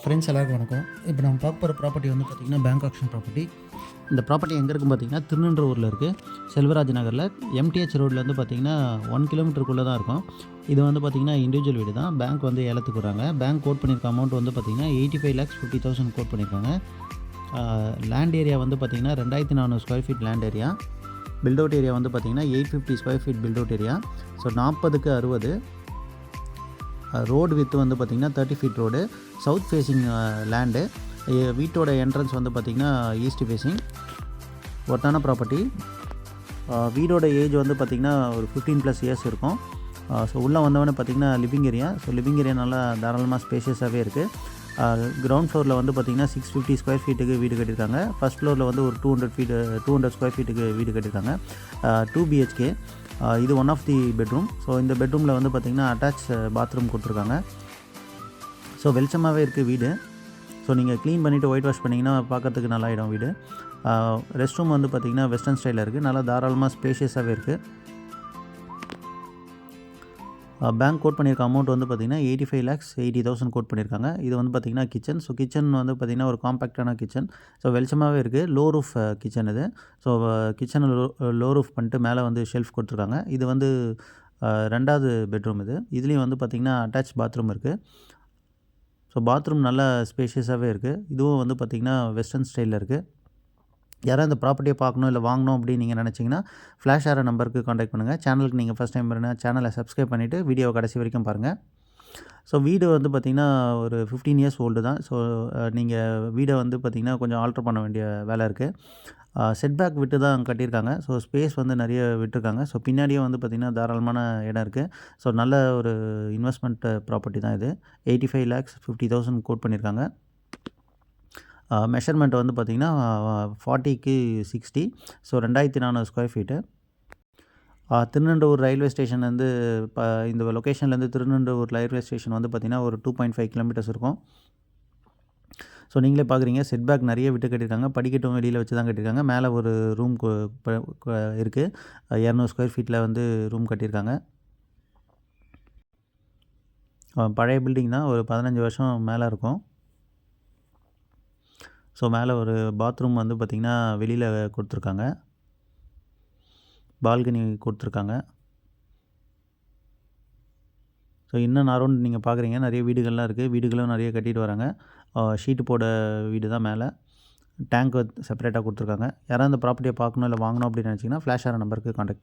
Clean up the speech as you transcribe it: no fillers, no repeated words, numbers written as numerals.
Friends எல்லாருக்கும் வணக்கம். இப்போ நம்ம பார்க்க போகிற ப்ராப்பர்ட்டி வந்து பார்த்திங்கன்னா பேங்க் ஆக்ஷன் ப்ராப்பர்ட்டி. இந்த ப்ராப்பர்ட்டி எங்கே இருக்குன்னு பார்த்தீங்கன்னா திருநின்றவூரில் இருக்குது, செல்வராஜ் நகரில். எம்டிஹெச் ரோட்டில் வந்து பார்த்திங்கன்னா 1 கிலோமீட்டருக்குள்ளே தான் இருக்கும். இது வந்து பார்த்திங்கன்னா இண்டிவிஜுவல் வீடு தான். பேங்க் வந்து ஏலத்துக்கு வராங்க. பேங்க் கோட் பண்ணியிருக்க அமௌண்ட் வந்து பார்த்திங்கன்னா 85,50,000 கோட் பண்ணியிருக்காங்க. லேண்ட் ஏரியா வந்து பார்த்திங்கன்னா 2400 square feet land area. Built out area வந்து பார்த்திங்கன்னா 850 square feet built out area. So 40க்கு 60. ரோடு வித்து வந்து பார்த்திங்கன்னா 30 feet road. South facing land. வீட்டோட என்ட்ரன்ஸ் வந்து பார்த்திங்கன்னா ஈஸ்ட் ஃபேஸிங். ஒர்த்தான ப்ராப்பர்ட்டி. வீடோட ஏஜ் வந்து பார்த்திங்கன்னா ஒரு 15+ இயர்ஸ் இருக்கும். ஸோ உள்ளே வந்தவொடனே பார்த்திங்கன்னா living area. So living area நல்லா தாராளமாக ஸ்பேஷியஸாகவே இருக்குது. கிரவுண்ட் ஃப்ளோரில் வந்து பார்த்திங்கன்னா 650 ஸ்கொயர் ஃபீட்டுக்கு வீடு கட்டியிருக்காங்க. ஃபஸ்ட் ஃப்ளோரில் வந்து ஒரு 200 ஸ்கொயர் ஃபீட்டுக்கு வீடு கட்டியிருக்காங்க. 2 BHK. இது one of the bedroom. So இந்த பெட்ரூமில் வந்து பார்த்திங்கன்னா அட்டாச் பாத்ரூம் கொடுத்துருக்காங்க. ஸோ வெளிச்சமாகவே இருக்குது வீடு. ஸோ நீங்கள் க்ளீன் பண்ணிவிட்டு ஒயிட் வாஷ் பண்ணிங்கன்னா பார்க்கறதுக்கு நல்லா இடம் வீடு. ரெஸ்ட் ரூம் வந்து பார்த்திங்கன்னா வெஸ்டர்ன் ஸ்டைலில் இருக்குது. நல்லா தாராளமாக ஸ்பேஷியஸாகவே இருக்குது. பேங்க் கோட் பண்ணியிருக்க அமௌண்ட் வந்து பார்த்திங்கன்னா 85,80,000 கோட் பண்ணியிருக்காங்க. இது வந்து பார்த்திங்கன்னா கிச்சன். ஸோ கிச்சன் வந்து பார்த்திங்கன்னா ஒரு காம்பேக்டான கிச்சன். ஸோ வெளிச்சமாகவே இருக்குது. லோ ரூஃப் கிச்சன் இது. ஸோ கிச்சனை லோ ரூஃப் பண்ணிட்டு மேலே வந்து ஷெல்ஃப் கொடுத்துருக்காங்க. இது வந்து 2வது பெட்ரூம் இது. இதுலேயும் வந்து பார்த்திங்கன்னா அட்டாச் பாத்ரூம் இருக்குது. ஸோ பாத்ரூம் நல்லா ஸ்பேஷியஸாகவே இருக்குது. இதுவும் வந்து பார்த்திங்கன்னா வெஸ்டர்ன் ஸ்டைலில் இருக்குது. யாராவது இந்த ப்ராப்பர்ட்டியை பார்க்கணும் இல்லை வாங்கணும் அப்படின்னு நீங்கள் நினச்சிங்கன்னா ஃப்ளாஷ் ஆகிற நம்பருக்கு காண்டாக்ட் பண்ணுங்கள். சேனலுக்கு நீங்கள் ஃபஸ்ட் டைம் வரீங்கன்னா சேனலை சப்ஸ்கிரைப் பண்ணிவிட்டு வீடியோவை கடைசி வரைக்கும் பாருங்கள். ஸோ வீடு வந்து பார்த்திங்கன்னா ஒரு 15 இயர்ஸ் ஓல்டு தான். ஸோ நீங்கள் வீடை வந்து பார்த்திங்கன்னா கொஞ்சம் ஆல்ட்ரு பண்ண வேண்டிய வேலை இருக்குது. செட்பேக் விட்டு தான் கட்டியிருக்காங்க. ஸோ ஸ்பேஸ் வந்து நிறைய விட்டுருக்காங்க. ஸோ பின்னாடியும் வந்து பார்த்திங்கன்னா தாராளமான இடம் இருக்குது. ஸோ நல்ல ஒரு இன்வெஸ்ட்மெண்ட் ப்ராப்பர்ட்டி தான் இது. 85,50,000 கோட் பண்ணியிருக்காங்க. மெஷர்மெண்ட் வந்து பார்த்திங்கன்னா 40க்கு 60. So 2400 square feet. Thirunindravur railway station வந்து இந்த லொக்கேஷன்லேருந்து திருநின்றவூர் ரயில்வே ஸ்டேஷன் வந்து பார்த்திங்கன்னா ஒரு 2.5 கிலோமீட்டர்ஸ் இருக்கும். ஸோ நீங்களே பார்க்குறீங்க, செட்பேக் நிறைய விட்டு கட்டியிருக்காங்க. படிக்கட்டும் வெளியில் வச்சு தான் கட்டியிருக்காங்க. மேலே ஒரு ரூம் இருக்குது. 200 ஸ்கொயர் ஃபீட்டில் வந்து ரூம் கட்டியிருக்காங்க. பழைய பில்டிங் தான். ஒரு 15 வருஷம் மேலே இருக்கும். ஸோ மேலே ஒரு பாத்ரூம் வந்து பார்த்திங்கன்னா வெளியில் கொடுத்துருக்காங்க. பால்கனி கொடுத்துருக்காங்க. ஸோ இன்னும் அரௌண்ட் நீங்கள் பார்க்குறீங்க நிறைய வீடுகள்லாம் இருக்குது. வீடுகளும் நிறைய கட்டிட்டு வராங்க. ஷீட்டு போட வீடு தான் மேலே. டேங்க் செப்பரேட்டாக கொடுத்துருக்காங்க. யாராவது இந்த ப்ராப்பர்ட்டியை பார்க்கணும் இல்லை வாங்கணும் அப்படின்னு நினச்சிங்கன்னா ஃப்ளாஷ் ஆகிற நம்பருக்கு காண்டாக்ட் பண்ணுங்கள்.